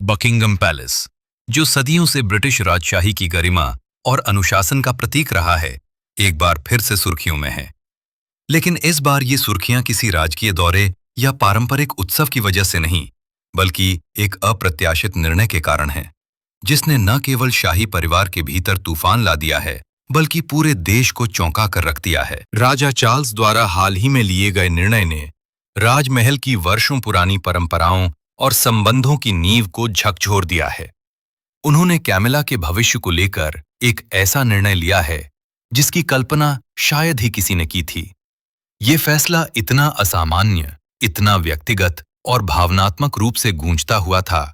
Buckingham palace, जो सदियों से ब्रिटिश राजशाही की गरिमा और अनुशासन का प्रतीक रहा है, एक बार फिर से सुर्खियों में है। लेकिन इस बार ये सुर्खियां किसी राजकीय दौरे या पारंपरिक उत्सव की वजह से नहीं, बल्कि एक अप्रत्याशित निर्णय के कारण है, जिसने न केवल शाही परिवार के भीतर तूफान ला दिया है, बल्कि पूरे देश को चौंका कर रख दिया है। राजा चार्ल्स द्वारा हाल ही में लिए गए निर्णय ने राजमहल की वर्षों पुरानी परंपराओं और संबंधों की नींव को झकझोर दिया है। उन्होंने कैमिला के भविष्य को लेकर एक ऐसा निर्णय लिया है जिसकी कल्पना शायद ही किसी ने की थी। ये फैसला इतना असामान्य, इतना व्यक्तिगत और भावनात्मक रूप से गूंजता हुआ था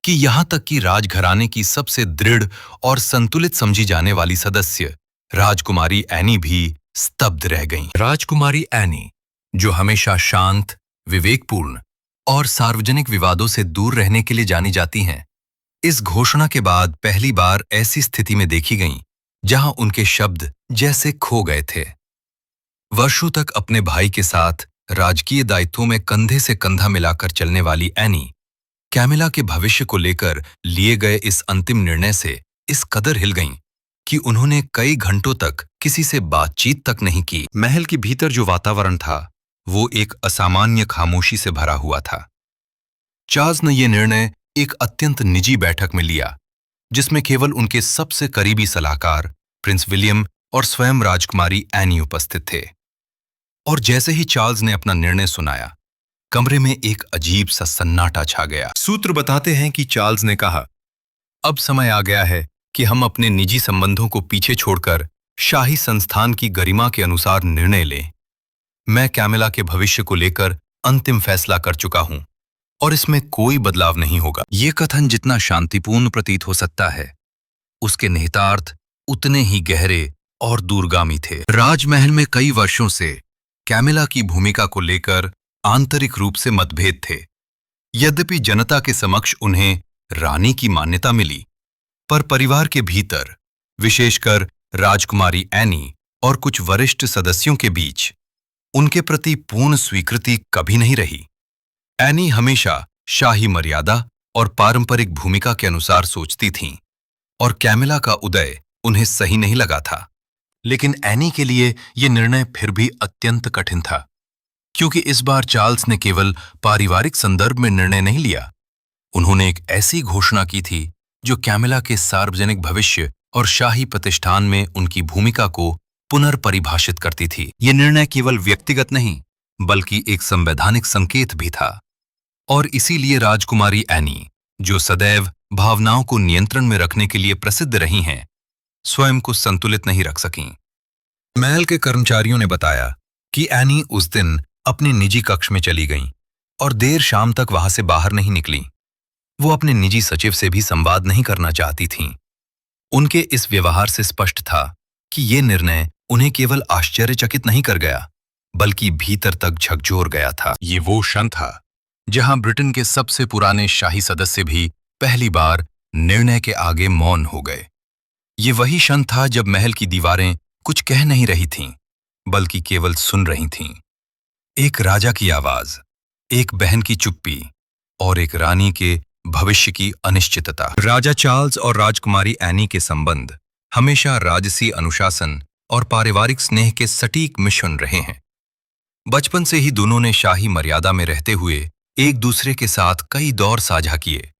कि यहाँ तक कि राजघराने की सबसे दृढ़ और संतुलित समझी जाने वाली सदस्य राजकुमारी एनी भी स्तब्ध रह गईं। राजकुमारी एनी, जो हमेशा शांत, विवेकपूर्ण और सार्वजनिक विवादों से दूर रहने के लिए जानी जाती हैं, इस घोषणा के बाद पहली बार ऐसी स्थिति में देखी गईं जहां उनके शब्द जैसे खो गए थे। वर्षों तक अपने भाई के साथ राजकीय दायित्वों में कंधे से कंधा मिलाकर चलने वाली एनी, कैमिला के भविष्य को लेकर लिए गए इस अंतिम निर्णय से इस कदर हिल गईं कि उन्होंने कई घंटों तक किसी से बातचीत तक नहीं की। महल के भीतर जो वातावरण था, वो एक असामान्य खामोशी से भरा हुआ था। चार्ल्स ने यह निर्णय एक अत्यंत निजी बैठक में लिया, जिसमें केवल उनके सबसे करीबी सलाहकार प्रिंस विलियम और स्वयं राजकुमारी एनी उपस्थित थे। और जैसे ही चार्ल्स ने अपना निर्णय सुनाया, कमरे में एक अजीब सा सन्नाटा छा गया। सूत्र बताते हैं कि चार्ल्स ने कहा, अब समय आ गया है कि हम अपने निजी संबंधों को पीछे छोड़कर शाही संस्थान की गरिमा के अनुसार निर्णय लें। मैं कैमिला के भविष्य को लेकर अंतिम फैसला कर चुका हूं और इसमें कोई बदलाव नहीं होगा। ये कथन जितना शांतिपूर्ण प्रतीत हो सकता है, उसके निहितार्थ उतने ही गहरे और दूरगामी थे। राजमहल में कई वर्षों से कैमिला की भूमिका को लेकर आंतरिक रूप से मतभेद थे। यद्यपि जनता के समक्ष उन्हें रानी की मान्यता मिली, पर परिवार के भीतर, विशेषकर राजकुमारी एनी और कुछ वरिष्ठ सदस्यों के बीच, उनके प्रति पूर्ण स्वीकृति कभी नहीं रही। एनी हमेशा शाही मर्यादा और पारंपरिक भूमिका के अनुसार सोचती थीं, और कैमिला का उदय उन्हें सही नहीं लगा था। लेकिन एनी के लिए यह निर्णय फिर भी अत्यंत कठिन था, क्योंकि इस बार चार्ल्स ने केवल पारिवारिक संदर्भ में निर्णय नहीं लिया। उन्होंने एक ऐसी घोषणा की थी जो कैमिला के सार्वजनिक भविष्य और शाही प्रतिष्ठान में उनकी भूमिका को पुनर्परिभाषित करती थी। ये निर्णय केवल व्यक्तिगत नहीं, बल्कि एक संवैधानिक संकेत भी था। और इसीलिए राजकुमारी एनी, जो सदैव भावनाओं को नियंत्रण में रखने के लिए प्रसिद्ध रही हैं, स्वयं को संतुलित नहीं रख सकीं। महल के कर्मचारियों ने बताया कि एनी उस दिन अपने निजी कक्ष में चली गईं और देर शाम तक वहां से बाहर नहीं निकलीं। वो अपने निजी सचिव से भी संवाद नहीं करना चाहती थीं। उनके इस व्यवहार से स्पष्ट था कि ये निर्णय उन्हें केवल आश्चर्यचकित नहीं कर गया, बल्कि भीतर तक झकझोर गया था। ये वो क्षण था जहां ब्रिटेन के सबसे पुराने शाही सदस्य भी पहली बार निर्णय के आगे मौन हो गए। ये वही क्षण था जब महल की दीवारें कुछ कह नहीं रही थीं, बल्कि केवल सुन रही थीं। एक राजा की आवाज, एक बहन की चुप्पी और एक रानी के भविष्य की अनिश्चितता। राजा चार्ल्स और राजकुमारी एनी के संबंध हमेशा राजसी अनुशासन और पारिवारिक स्नेह के सटीक मिश्रण रहे हैं। बचपन से ही दोनों ने शाही मर्यादा में रहते हुए एक दूसरे के साथ कई दौर साझा किए।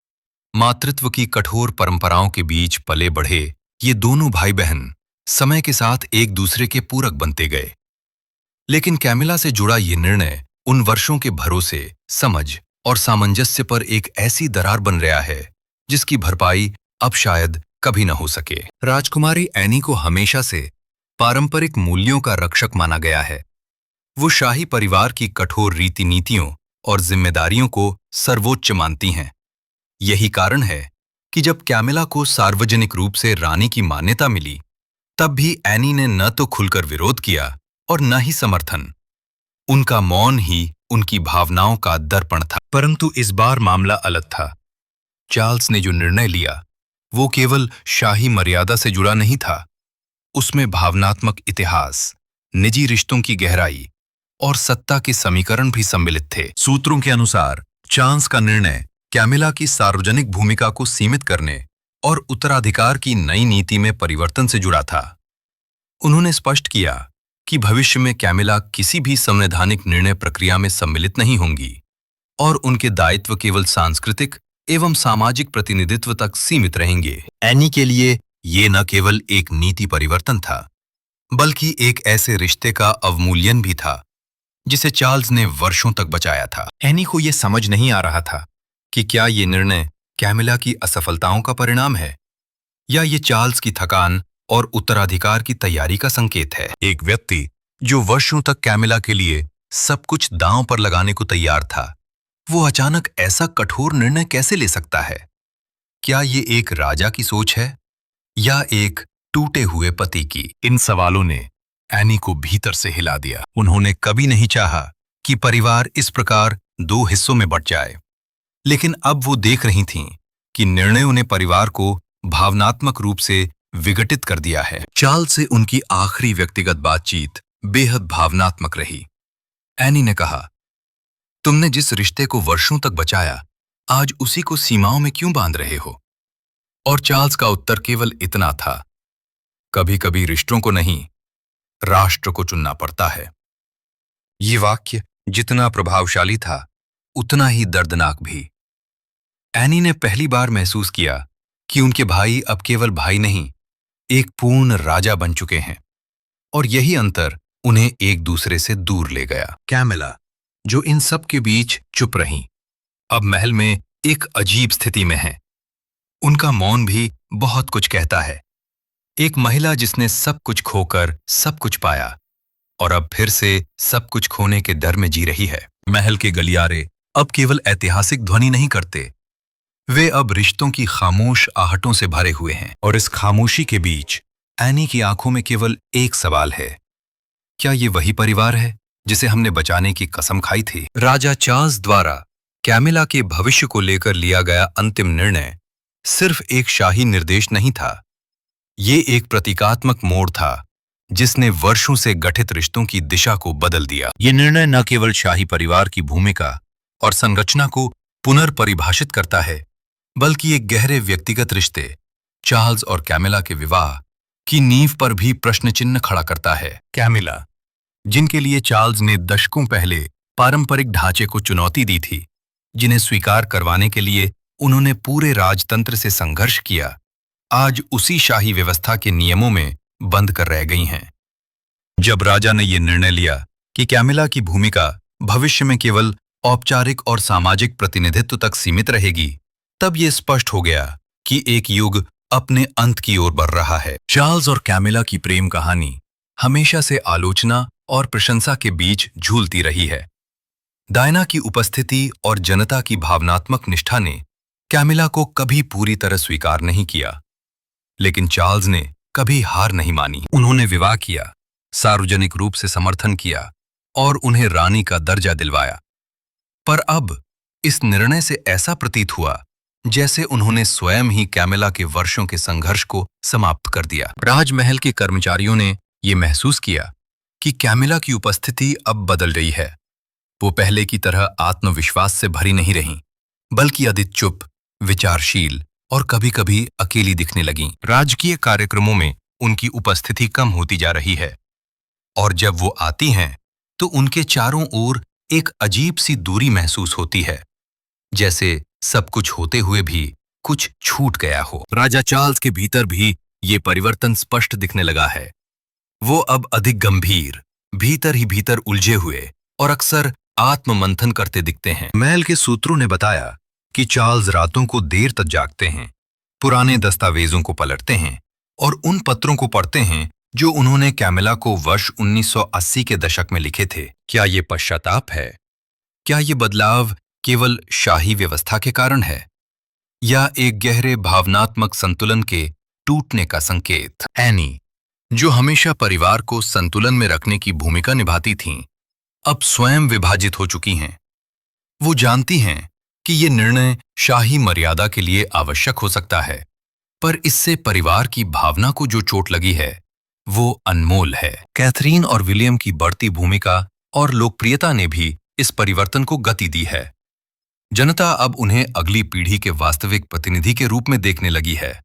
मातृत्व की कठोर परंपराओं के बीच पले बढ़े ये दोनों भाई बहन समय के साथ एक दूसरे के पूरक बनते गए। लेकिन कैमिला से जुड़ा ये निर्णय उन वर्षों के भरोसे, समझ और सामंजस्य पर एक ऐसी दरार बन रहा है जिसकी भरपाई अब शायद कभी न हो सके। राजकुमारी एनी को हमेशा से पारंपरिक मूल्यों का रक्षक माना गया है। वो शाही परिवार की कठोर रीति नीतियों और जिम्मेदारियों को सर्वोच्च मानती हैं। यही कारण है कि जब कैमिला को सार्वजनिक रूप से रानी की मान्यता मिली, तब भी एनी ने न तो खुलकर विरोध किया और न ही समर्थन। उनका मौन ही उनकी भावनाओं का दर्पण था। परंतु इस बार मामला अलग था। चार्ल्स ने जो निर्णय लिया, वो केवल शाही मर्यादा से जुड़ा नहीं था। उसमें भावनात्मक इतिहास, निजी रिश्तों की गहराई और सत्ता के समीकरण भी सम्मिलित थे। सूत्रों के अनुसार चार्ल्स का निर्णय कैमिला की सार्वजनिक भूमिका को सीमित करने और उत्तराधिकार की नई नीति में परिवर्तन से जुड़ा था। उन्होंने स्पष्ट किया कि भविष्य में कैमिला किसी भी संवैधानिक निर्णय प्रक्रिया में सम्मिलित नहीं होंगी और उनके दायित्व केवल सांस्कृतिक एवं सामाजिक प्रतिनिधित्व तक सीमित रहेंगे। एनी के लिए ये न केवल एक नीति परिवर्तन था, बल्कि एक ऐसे रिश्ते का अवमूल्यन भी था जिसे चार्ल्स ने वर्षों तक बचाया था। एनी को यह समझ नहीं आ रहा था कि क्या ये निर्णय कैमिला की असफलताओं का परिणाम है या ये चार्ल्स की थकान और उत्तराधिकार की तैयारी का संकेत है। एक व्यक्ति जो वर्षों तक कैमिला के लिए सब कुछ दांव पर लगाने को तैयार था, वो अचानक ऐसा कठोर निर्णय कैसे ले सकता है? क्या ये एक राजा की सोच है या एक टूटे हुए पति की? इन सवालों ने एनी को भीतर से हिला दिया। उन्होंने कभी नहीं चाहा कि परिवार इस प्रकार दो हिस्सों में बंट जाए, लेकिन अब वो देख रही थीं कि निर्णयों ने परिवार को भावनात्मक रूप से विघटित कर दिया है। चार्ल्स से उनकी आखिरी व्यक्तिगत बातचीत बेहद भावनात्मक रही। एनी ने कहा, तुमने जिस रिश्ते को वर्षों तक बचाया, आज उसी को सीमाओं में क्यों बांध रहे हो? और चार्ल्स का उत्तर केवल इतना था, कभी कभी रिश्तों को नहीं, राष्ट्र को चुनना पड़ता है। ये वाक्य जितना प्रभावशाली था, उतना ही दर्दनाक भी। एनी ने पहली बार महसूस किया कि उनके भाई अब केवल भाई नहीं, एक पूर्ण राजा बन चुके हैं, और यही अंतर उन्हें एक दूसरे से दूर ले गया। कैमिला, जो इन सब के बीच चुप रहीं, अब महल में एक अजीब स्थिति में हैं। उनका मौन भी बहुत कुछ कहता है। एक महिला जिसने सब कुछ खोकर सब कुछ पाया और अब फिर से सब कुछ खोने के डर में जी रही है। महल के गलियारे अब केवल ऐतिहासिक ध्वनि नहीं करते, वे अब रिश्तों की खामोश आहटों से भरे हुए हैं। और इस खामोशी के बीच एनी की आंखों में केवल एक सवाल है, क्या ये वही परिवार है जिसे हमने बचाने की कसम खाई थी? राजा चार्ल्स द्वारा कैमिला के भविष्य को लेकर लिया गया अंतिम निर्णय सिर्फ एक शाही निर्देश नहीं था, ये एक प्रतीकात्मक मोड़ था जिसने वर्षों से गठित रिश्तों की दिशा को बदल दिया। ये निर्णय न केवल शाही परिवार की भूमिका और संरचना को पुनर्परिभाषित करता है, बल्कि एक गहरे व्यक्तिगत रिश्ते, चार्ल्स और कैमिला के विवाह की नींव पर भी प्रश्न चिन्ह खड़ा करता है। कैमिला, जिनके लिए चार्ल्स ने दशकों पहले पारंपरिक ढांचे को चुनौती दी थी, जिन्हें स्वीकार करवाने के लिए उन्होंने पूरे राजतंत्र से संघर्ष किया, आज उसी शाही व्यवस्था के नियमों में बंद कर रह गई हैं। जब राजा ने यह निर्णय लिया कि कैमिला की भूमिका भविष्य में केवल औपचारिक और सामाजिक प्रतिनिधित्व तक सीमित रहेगी, तब यह स्पष्ट हो गया कि एक युग अपने अंत की ओर बढ़ रहा है। चार्ल्स और कैमिला की प्रेम कहानी हमेशा से आलोचना और प्रशंसा के बीच झूलती रही है। डायना की उपस्थिति और जनता की भावनात्मक निष्ठा ने कैमिला को कभी पूरी तरह स्वीकार नहीं किया, लेकिन चार्ल्स ने कभी हार नहीं मानी। उन्होंने विवाह किया, सार्वजनिक रूप से समर्थन किया और उन्हें रानी का दर्जा दिलवाया। पर अब इस निर्णय से ऐसा प्रतीत हुआ जैसे उन्होंने स्वयं ही कैमिला के वर्षों के संघर्ष को समाप्त कर दिया। राजमहल के कर्मचारियों ने यह महसूस किया कि कैमिला की उपस्थिति अब बदल रही है। वो पहले की तरह आत्मविश्वास से भरी नहीं रहीं, बल्कि अधिक चुप, विचारशील और कभी-कभी अकेली दिखने लगीं। राजकीय कार्यक्रमों में उनकी उपस्थिति कम होती जा रही है, और जब वो आती हैं, तो उनके चारों ओर एक अजीब सी दूरी महसूस होती है, जैसे सब कुछ होते हुए भी कुछ छूट गया हो। राजा चार्ल्स के भीतर भी ये परिवर्तन स्पष्ट दिखने लगा है। वो अब अधिक गंभीर, भीतर ही भीतर उलझे हुए और अक्सर आत्ममंथन करते दिखते हैं। महल के सूत्रों ने बताया कि चार्ल्स रातों को देर तक जागते हैं, पुराने दस्तावेजों को पलटते हैं और उन पत्रों को पढ़ते हैं जो उन्होंने कैमिला को वर्ष 1980 के दशक में लिखे थे। क्या ये पश्चाताप है? क्या ये बदलाव केवल शाही व्यवस्था के कारण है, या एक गहरे भावनात्मक संतुलन के टूटने का संकेत? एनी, जो हमेशा परिवार को संतुलन में रखने की भूमिका निभाती थीं, अब स्वयं विभाजित हो चुकी हैं। वो जानती हैं कि ये निर्णय शाही मर्यादा के लिए आवश्यक हो सकता है, पर इससे परिवार की भावना को जो चोट लगी है, वो अनमोल है। कैथरीन और विलियम की बढ़ती भूमिका और लोकप्रियता ने भी इस परिवर्तन को गति दी है। जनता अब उन्हें अगली पीढ़ी के वास्तविक प्रतिनिधि के रूप में देखने लगी है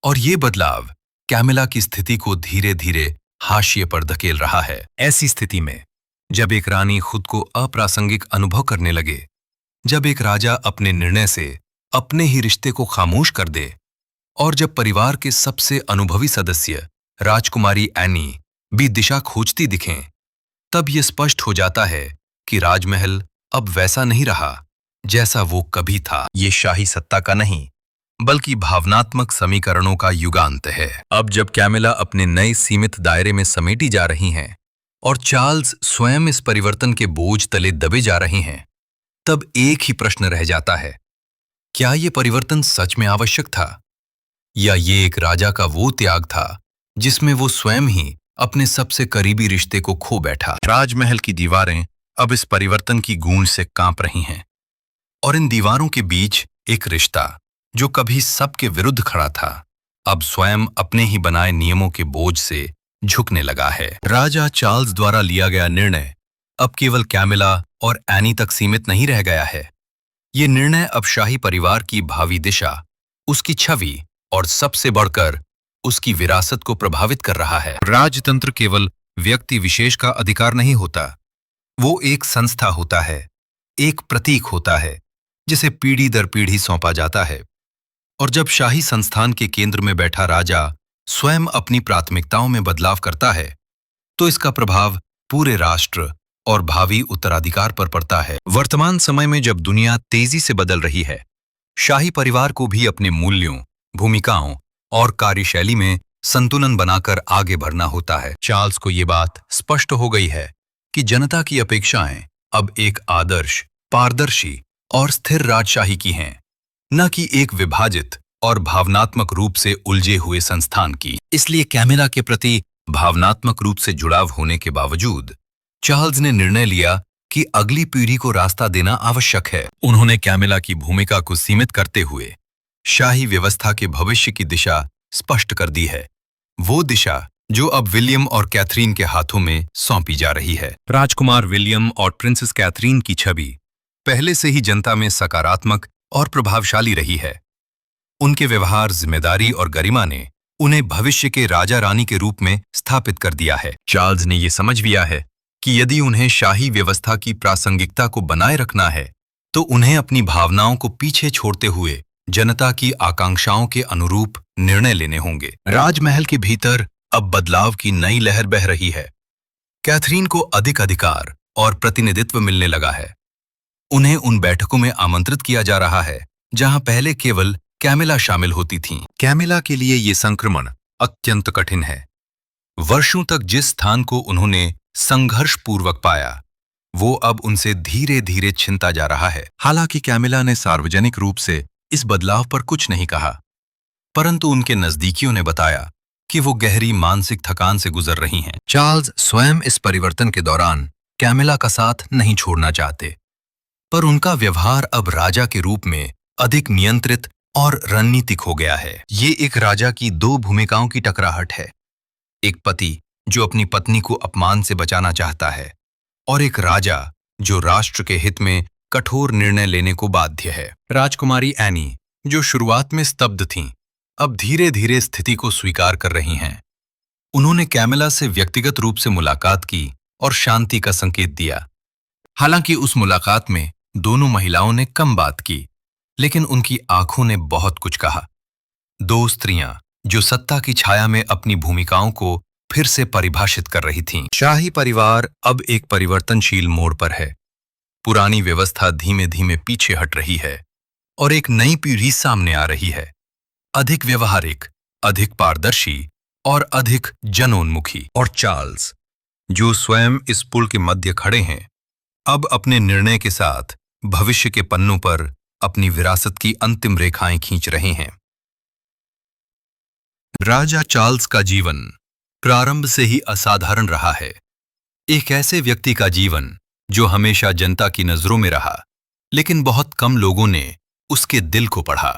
और ये बदलाव कैमिला की स्थिति को धीरे धीरे हाशिए पर धकेल रहा है। ऐसी स्थिति में जब एक रानी खुद को अप्रासंगिक अनुभव करने लगे, जब एक राजा अपने निर्णय से अपने ही रिश्ते को खामोश कर दे और जब परिवार के सबसे अनुभवी सदस्य राजकुमारी एनी भी दिशा खोजती दिखें, तब यह स्पष्ट हो जाता है कि राजमहल अब वैसा नहीं रहा जैसा वो कभी था। ये शाही सत्ता का नहीं बल्कि भावनात्मक समीकरणों का युगांत है। अब जब कैमिला अपने नए सीमित दायरे में समेटी जा रही हैं और चार्ल्स स्वयं इस परिवर्तन के बोझ तले दबे जा रहे हैं, तब एक ही प्रश्न रह जाता है, क्या ये परिवर्तन सच में आवश्यक था या ये एक राजा का वो त्याग था जिसमें वो स्वयं ही अपने सबसे करीबी रिश्ते को खो बैठा। राजमहल की दीवारें अब इस परिवर्तन की गूंज से कांप रही हैं और इन दीवारों के बीच एक रिश्ता जो कभी सबके विरुद्ध खड़ा था, अब स्वयं अपने ही बनाए नियमों के बोझ से झुकने लगा है। राजा चार्ल्स द्वारा लिया गया निर्णय अब केवल कैमिला और एनी तक सीमित नहीं रह गया है। ये निर्णय अब शाही परिवार की भावी दिशा, उसकी छवि और सबसे बढ़कर उसकी विरासत को प्रभावित कर रहा है। राजतंत्र केवल व्यक्ति विशेष का अधिकार नहीं होता, वो एक संस्था होता है, एक प्रतीक होता है जिसे पीढ़ी दर पीढ़ी सौंपा जाता है। और जब शाही संस्थान के केंद्र में बैठा राजा स्वयं अपनी प्राथमिकताओं में बदलाव करता है, तो इसका प्रभाव पूरे राष्ट्र और भावी उत्तराधिकार पर पड़ता है। वर्तमान समय में जब दुनिया तेजी से बदल रही है, शाही परिवार को भी अपने मूल्यों, भूमिकाओं और कार्यशैली में संतुलन बनाकर आगे बढ़ना होता है। चार्ल्स को ये बात स्पष्ट हो गई है कि जनता की अपेक्षाएं अब एक आदर्श, पारदर्शी और स्थिर राजशाही की हैं, न कि एक विभाजित और भावनात्मक रूप से उलझे हुए संस्थान की। इसलिए कैमिला के प्रति भावनात्मक रूप से जुड़ाव होने के बावजूद चार्ल्स ने निर्णय लिया कि अगली पीढ़ी को रास्ता देना आवश्यक है। उन्होंने कैमिला की भूमिका को सीमित करते हुए शाही व्यवस्था के भविष्य की दिशा स्पष्ट कर दी है, वो दिशा जो अब विलियम और कैथरीन के हाथों में सौंपी जा रही है। राजकुमार विलियम और प्रिंसेस कैथरीन की छवि पहले से ही जनता में सकारात्मक और प्रभावशाली रही है। उनके व्यवहार, जिम्मेदारी और गरिमा ने उन्हें भविष्य के राजा रानी के रूप में स्थापित कर दिया है। चार्ल्स ने यह समझ लिया है कि यदि उन्हें शाही व्यवस्था की प्रासंगिकता को बनाए रखना है, तो उन्हें अपनी भावनाओं को पीछे छोड़ते हुए जनता की आकांक्षाओं के अनुरूप निर्णय लेने होंगे। राजमहल के भीतर अब बदलाव की नई लहर बह रही है। कैथरीन को अधिक अधिकार और प्रतिनिधित्व मिलने लगा है। उन्हें उन बैठकों में आमंत्रित किया जा रहा है जहां पहले केवल कैमिला शामिल होती थीं। कैमिला के लिए ये संक्रमण अत्यंत कठिन है। वर्षों तक जिस स्थान को उन्होंने संघर्षपूर्वक पाया, वो अब उनसे धीरे धीरे छिनता जा रहा है। हालांकि कैमिला ने सार्वजनिक रूप से इस बदलाव पर कुछ नहीं कहा, परंतु उनके नजदीकियों ने बताया कि वो गहरी मानसिक थकान से गुजर रही हैं। चार्ल्स स्वयं इस परिवर्तन के दौरान कैमिला का साथ नहीं छोड़ना चाहते, पर उनका व्यवहार अब राजा के रूप में अधिक नियंत्रित और रणनीतिक हो गया है। ये एक राजा की दो भूमिकाओं की टकराहट है, एक पति जो अपनी पत्नी को अपमान से बचाना चाहता है और एक राजा जो राष्ट्र के हित में कठोर निर्णय लेने को बाध्य है। राजकुमारी एनी, जो शुरुआत में स्तब्ध थीं, अब धीरे धीरे स्थिति को स्वीकार कर रही हैं। उन्होंने कैमिला से व्यक्तिगत रूप से मुलाकात की और शांति का संकेत दिया। हालांकि उस मुलाकात में दोनों महिलाओं ने कम बात की, लेकिन उनकी आंखों ने बहुत कुछ कहा। दो स्त्रियां जो सत्ता की छाया में अपनी भूमिकाओं को फिर से परिभाषित कर रही थीं। शाही परिवार अब एक परिवर्तनशील मोड़ पर है। पुरानी व्यवस्था धीमे धीमे पीछे हट रही है और एक नई पीढ़ी सामने आ रही है, अधिक व्यवहारिक, अधिक पारदर्शी और अधिक जनोन्मुखी। और चार्ल्स, जो स्वयं इस पुल के मध्य खड़े हैं, अब अपने निर्णय के साथ भविष्य के पन्नों पर अपनी विरासत की अंतिम रेखाएं खींच रहे हैं। राजा चार्ल्स का जीवन प्रारंभ से ही असाधारण रहा है। एक ऐसे व्यक्ति का जीवन जो हमेशा जनता की नजरों में रहा, लेकिन बहुत कम लोगों ने उसके दिल को पढ़ा।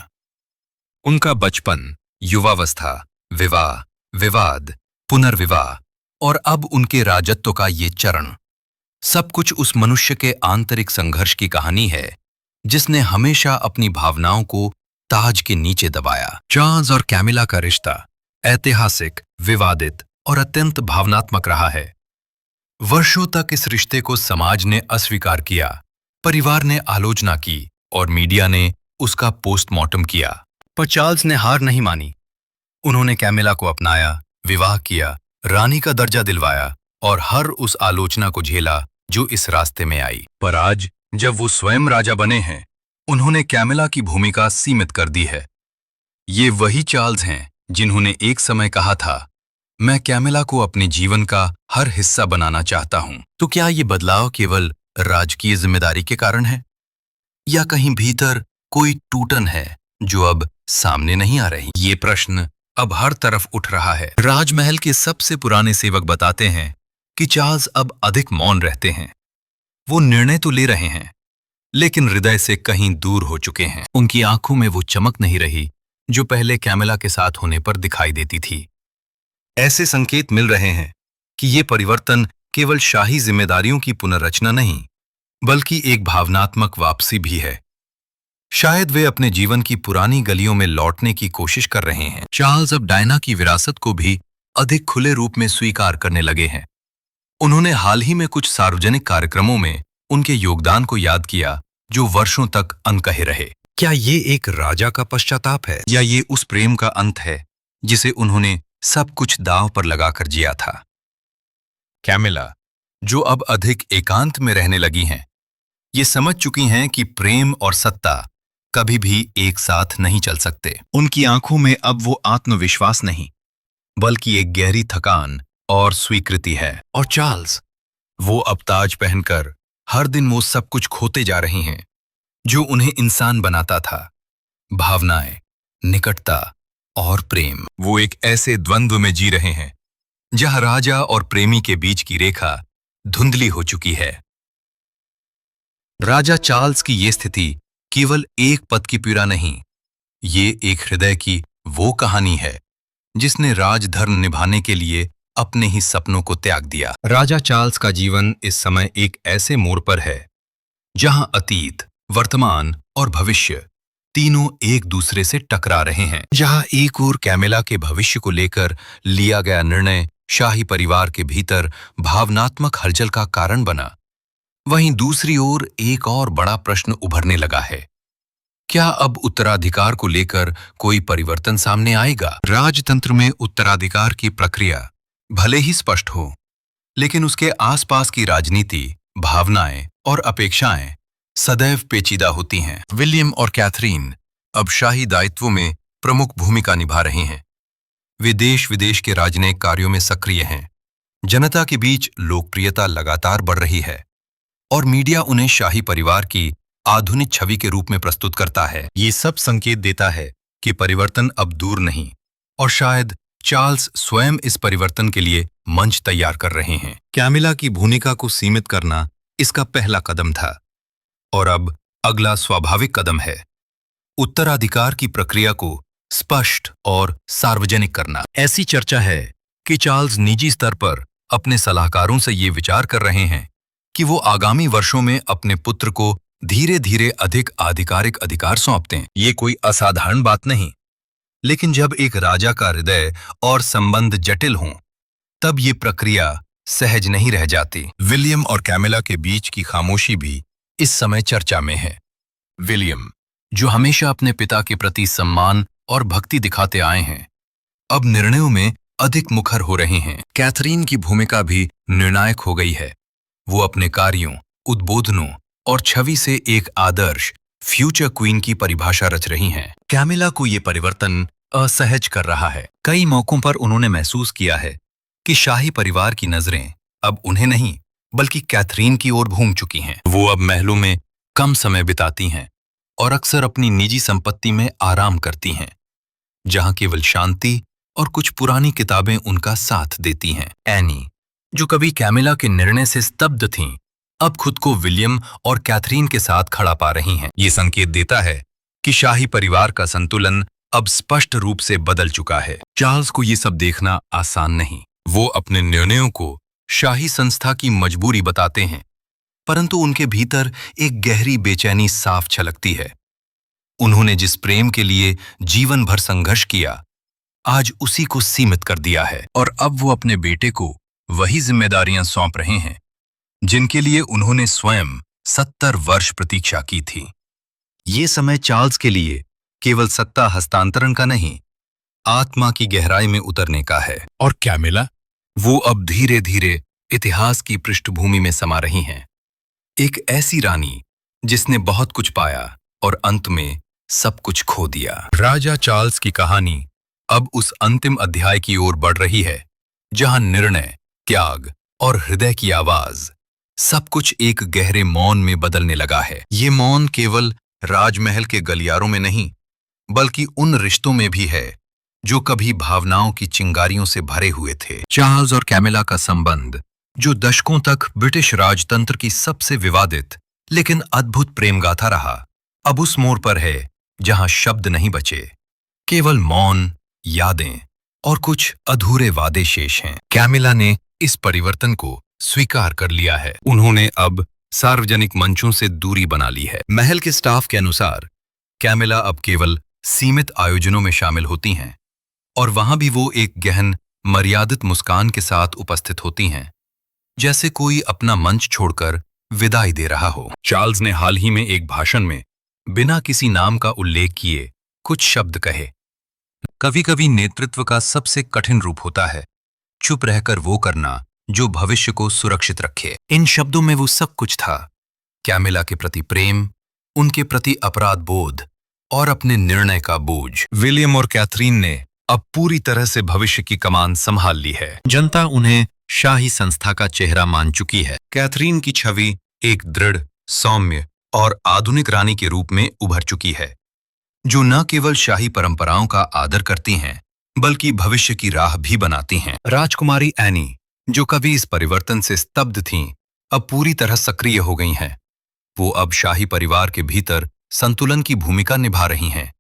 उनका बचपन, युवावस्था, विवाह, विवाद, पुनर्विवाह और अब उनके राजत्व का ये चरण, सब कुछ उस मनुष्य के आंतरिक संघर्ष की कहानी है जिसने हमेशा अपनी भावनाओं को ताज के नीचे दबाया। चार्ल्स और कैमिला का रिश्ता ऐतिहासिक, विवादित और अत्यंत भावनात्मक रहा है। वर्षों तक इस रिश्ते को समाज ने अस्वीकार किया, परिवार ने आलोचना की और मीडिया ने उसका पोस्टमार्टम किया। पर चार्ल्स ने हार नहीं मानी। उन्होंने कैमिला को अपनाया, विवाह किया, रानी का दर्जा दिलवाया और हर उस आलोचना को झेला जो इस रास्ते में आई। पर आज जब वो स्वयं राजा बने हैं, उन्होंने कैमिला की भूमिका सीमित कर दी है। ये वही चार्ल्स हैं जिन्होंने एक समय कहा था, मैं कैमिला को अपने जीवन का हर हिस्सा बनाना चाहता हूं। तो क्या ये बदलाव केवल राजकीय जिम्मेदारी के कारण है, या कहीं भीतर कोई टूटन है जो अब सामने नहीं आ रही? ये प्रश्न अब हर तरफ उठ रहा है। राजमहल के सबसे पुराने सेवक बताते हैं कि चार्ल्स अब अधिक मौन रहते हैं। वो निर्णय तो ले रहे हैं, लेकिन हृदय से कहीं दूर हो चुके हैं। उनकी आंखों में वो चमक नहीं रही जो पहले कैमिला के साथ होने पर दिखाई देती थी। ऐसे संकेत मिल रहे हैं कि ये परिवर्तन केवल शाही जिम्मेदारियों की पुनर्रचना नहीं, बल्कि एक भावनात्मक वापसी भी है। शायद वे अपने जीवन की पुरानी गलियों में लौटने की कोशिश कर रहे हैं। चार्ल्स अब डायना की विरासत को भी अधिक खुले रूप में स्वीकार करने लगे हैं। उन्होंने हाल ही में कुछ सार्वजनिक कार्यक्रमों में उनके योगदान को याद किया जो वर्षों तक अनकहे रहे। क्या ये एक राजा का पश्चाताप है, या ये उस प्रेम का अंत है जिसे उन्होंने सब कुछ दांव पर लगाकर जिया था? कैमिला, जो अब अधिक एकांत में रहने लगी हैं, ये समझ चुकी हैं कि प्रेम और सत्ता कभी भी एक साथ नहीं चल सकते। उनकी आंखों में अब वो आत्मविश्वास नहीं, बल्कि एक गहरी थकान और स्वीकृति है। और चार्ल्स, वो अब ताज पहनकर हर दिन वो सब कुछ खोते जा रही हैं जो उन्हें इंसान बनाता था, भावनाएं, निकटता और प्रेम। वो एक ऐसे द्वंद्व में जी रहे हैं जहां राजा और प्रेमी के बीच की रेखा धुंधली हो चुकी है। राजा चार्ल्स की ये स्थिति केवल एक पद की पीड़ा नहीं, ये एक हृदय की वो कहानी है जिसने राजधर्म निभाने के लिए अपने ही सपनों को त्याग दिया। राजा चार्ल्स का जीवन इस समय एक ऐसे मोड़ पर है जहां अतीत, वर्तमान और भविष्य तीनों एक दूसरे से टकरा रहे हैं। जहां एक ओर कैमिला के भविष्य को लेकर लिया गया निर्णय शाही परिवार के भीतर भावनात्मक हलचल का कारण बना, वहीं दूसरी ओर एक और बड़ा प्रश्न उभरने लगा है। क्या अब उत्तराधिकार को लेकर कोई परिवर्तन सामने आएगा? राजतंत्र में उत्तराधिकार की प्रक्रिया भले ही स्पष्ट हो, लेकिन उसके आसपास की राजनीति, भावनाएं और अपेक्षाएं सदैव पेचीदा होती हैं। विलियम और कैथरीन अब शाही दायित्वों में प्रमुख भूमिका निभा रहे हैं। वे देश विदेश के राजनयिक कार्यों में सक्रिय हैं। जनता के बीच लोकप्रियता लगातार बढ़ रही है और मीडिया उन्हें शाही परिवार की आधुनिक छवि के रूप में प्रस्तुत करता है। ये सब संकेत देता है कि परिवर्तन अब दूर नहीं, और शायद चार्ल्स स्वयं इस परिवर्तन के लिए मंच तैयार कर रहे हैं। कैमिला की भूमिका को सीमित करना इसका पहला कदम था, और अब अगला स्वाभाविक कदम है उत्तराधिकार की प्रक्रिया को स्पष्ट और सार्वजनिक करना। ऐसी चर्चा है कि चार्ल्स निजी स्तर पर अपने सलाहकारों से ये विचार कर रहे हैं कि वो आगामी वर्षों में अपने पुत्र को धीरे धीरे अधिक आधिकारिक अधिकार सौंपते हैं। ये कोई असाधारण बात नहीं, लेकिन जब एक राजा का हृदय और संबंध जटिल हों, तब ये प्रक्रिया सहज नहीं रह जाती। विलियम और कैमिला के बीच की खामोशी भी इस समय चर्चा में है। विलियम, जो हमेशा अपने पिता के प्रति सम्मान और भक्ति दिखाते आए हैं, अब निर्णयों में अधिक मुखर हो रहे हैं। कैथरीन की भूमिका भी निर्णायक हो गई है। वो अपने कार्यों, उद्बोधनों और छवि से एक आदर्श फ्यूचर क्वीन की परिभाषा रच रही हैं। कैमिला को ये परिवर्तन असहज कर रहा है। कई मौकों पर उन्होंने महसूस किया है कि शाही परिवार की नजरें अब उन्हें नहीं, बल्कि कैथरीन की ओर घूम चुकी हैं। वो अब महलों में कम समय बिताती हैं और अक्सर अपनी निजी संपत्ति में आराम करती हैं, जहां केवल शांति और कुछ पुरानी किताबें उनका साथ देती हैं। एनी, जो कभी कैमिला के निर्णय से स्तब्ध थीं, अब खुद को विलियम और कैथरीन के साथ खड़ा पा रही हैं। ये संकेत देता है कि शाही परिवार का संतुलन अब स्पष्ट रूप से बदल चुका है। चार्ल्स को ये सब देखना आसान नहीं। वो अपने निर्णयों को शाही संस्था की मजबूरी बताते हैं, परंतु उनके भीतर एक गहरी बेचैनी साफ छलकती है। उन्होंने जिस प्रेम के लिए जीवन भर संघर्ष किया, आज उसी को सीमित कर दिया है और अब वो अपने बेटे को वही जिम्मेदारियां सौंप रहे हैं जिनके लिए उन्होंने स्वयं 70 वर्ष प्रतीक्षा की थी। ये समय चार्ल्स के लिए केवल सत्ता हस्तांतरण का नहीं, आत्मा की गहराई में उतरने का है। और कैमिला, वो अब धीरे धीरे इतिहास की पृष्ठभूमि में समा रही हैं। एक ऐसी रानी जिसने बहुत कुछ पाया और अंत में सब कुछ खो दिया। राजा चार्ल्स की कहानी अब उस अंतिम अध्याय की ओर बढ़ रही है जहां निर्णय, त्याग और हृदय की आवाज सब कुछ एक गहरे मौन में बदलने लगा है। ये मौन केवल राजमहल के गलियारों में नहीं, बल्कि उन रिश्तों में भी है जो कभी भावनाओं की चिंगारियों से भरे हुए थे। चार्ल्स और कैमिला का संबंध, जो दशकों तक ब्रिटिश राजतंत्र की सबसे विवादित लेकिन अद्भुत प्रेम गाथा रहा, अब उस मोड़ पर है जहां शब्द नहीं बचे, केवल मौन, यादें और कुछ अधूरे वादे शेष हैं। कैमिला ने इस परिवर्तन को स्वीकार कर लिया है। उन्होंने अब सार्वजनिक मंचों से दूरी बना ली है। महल के स्टाफ के अनुसार कैमिला अब केवल सीमित आयोजनों में शामिल होती हैं और वहां भी वो एक गहन, मर्यादित मुस्कान के साथ उपस्थित होती हैं, जैसे कोई अपना मंच छोड़कर विदाई दे रहा हो। चार्ल्स ने हाल ही में एक भाषण में बिना किसी नाम का उल्लेख किए कुछ शब्द कहे। कभी कभी नेतृत्व का सबसे कठिन रूप होता है चुप रहकर वो करना जो भविष्य को सुरक्षित रखे। इन शब्दों में वो सब कुछ था, कैमिला के प्रति प्रेम, उनके प्रति अपराध बोध और अपने निर्णय का बोझ। विलियम और कैथरीन ने अब पूरी तरह से भविष्य की कमान संभाल ली है। जनता उन्हें शाही संस्था का चेहरा मान चुकी है। कैथरीन की छवि एक दृढ़, सौम्य और आधुनिक रानी के रूप में उभर चुकी है, जो न केवल शाही परंपराओं का आदर करती हैं, बल्कि भविष्य की राह भी बनाती हैं। राजकुमारी एनी, जो कभी इस परिवर्तन से स्तब्ध थीं, अब पूरी तरह सक्रिय हो गई हैं। वो अब शाही परिवार के भीतर संतुलन की भूमिका निभा रही हैं,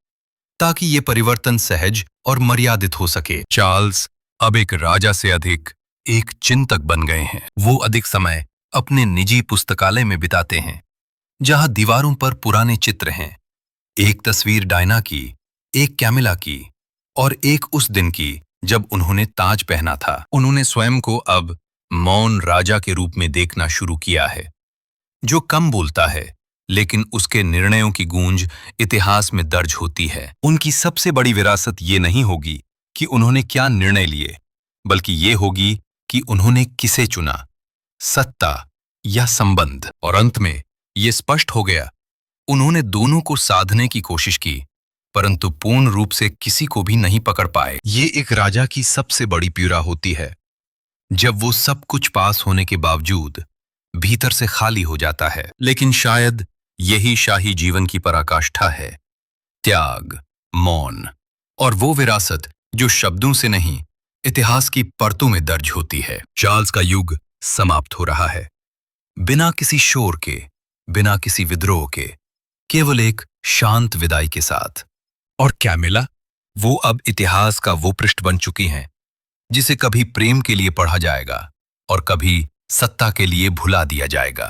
ताकि ये परिवर्तन सहज और मर्यादित हो सके। चार्ल्स अब एक राजा से अधिक एक चिंतक बन गए हैं। वो अधिक समय अपने निजी पुस्तकालय में बिताते हैं, जहां दीवारों पर पुराने चित्र हैं, एक तस्वीर डायना की, एक कैमिला की और एक उस दिन की जब उन्होंने ताज पहना था। उन्होंने स्वयं को अब मौन राजा के रूप में देखना शुरू किया है, जो कम बोलता है लेकिन उसके निर्णयों की गूंज इतिहास में दर्ज होती है। उनकी सबसे बड़ी विरासत ये नहीं होगी कि उन्होंने क्या निर्णय लिए, बल्कि ये होगी कि उन्होंने किसे चुना, सत्ता या संबंध। और अंत में ये स्पष्ट हो गया, उन्होंने दोनों को साधने की कोशिश की, परंतु पूर्ण रूप से किसी को भी नहीं पकड़ पाए। ये एक राजा की सबसे बड़ी पीड़ा होती है, जब वो सब कुछ पास होने के बावजूद भीतर से खाली हो जाता है। लेकिन शायद यही शाही जीवन की पराकाष्ठा है, त्याग, मौन और वो विरासत जो शब्दों से नहीं, इतिहास की परतों में दर्ज होती है। चार्ल्स का युग समाप्त हो रहा है, बिना किसी शोर के, बिना किसी विद्रोह के, केवल एक शांत विदाई के साथ। और कैमिला, वो अब इतिहास का वो पृष्ठ बन चुकी हैं जिसे कभी प्रेम के लिए पढ़ा जाएगा और कभी सत्ता के लिए भुला दिया जाएगा।